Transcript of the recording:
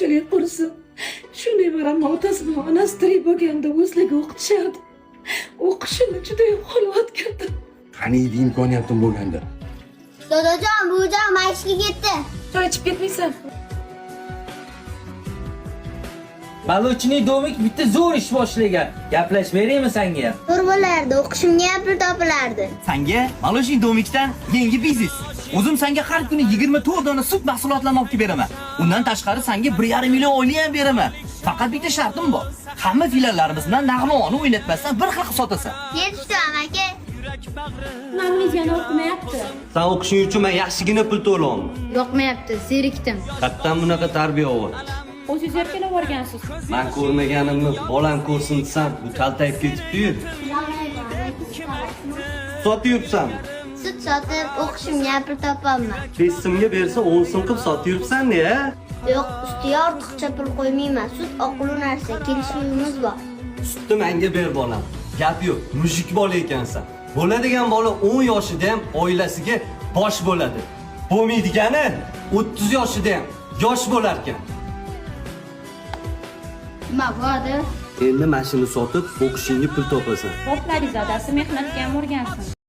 ko'pchilik qursin. Shunday baram otasi bilan onasi tirik bo'lganda o'zligi o'qitishardi. O'qishini juda xohlayot kirdim. Qaniydi imkoniyatim bo'lganda. Dadajon, buvijon, mayishga ketdi. Choy ichib ketmaysan? Balochining domik bitta zo'r ish boshlagan. Gaplashmaylikmi senga? To'g'ri bo'lardi, o'qishimga ham pul topilardi. Senga Maloshin domikdan yangi biznes. O'zim senga har kuni 24 dona sut mahsulotlarini olib kelib beraman. Undan tashqari senga 1,5 million oylik ham beraman. Faqat bitta shartim bor. Hamma fillarlarimizdan nag'moni o'ynatmasdan bir haq sotasan. Ketishdi amaki. Namiz yana o'qimayapti. Sen o'qishing uchun men yaxshigina pul to'layman. Yoqmayapti, zerikdim. Qayerdan bunaqa tarbiya olib? O'zingiz erkalab o'rgansiz. Men ko'rmaganimni bolam ko'rsin desam, bu kaltayib ketibdi-yu. Sotib yuribsanmi? Sut sotib o'qishimga pul topolman. 5 so'mga bersa 10 so'm qilib sotib yuribsan-ya. Yo'q, ustiga ortiqcha pul qo'ymayman. Sut oqilov narsa, kelishuvimiz bor. Sutni menga ber bolam. Gap yo'q, mushuk bola ekansan. Bo'ladigan bola 10 yoshida ham oilasiga bosh bo'ladi. Bo'lmaydigani 30 yoshida ham yosh bo'lar ekan. Nima bo'ladi? Endi mashina sotib o'qishingga pul topasan. Boplaringiz dadasi mehnatga ham o'rgansin.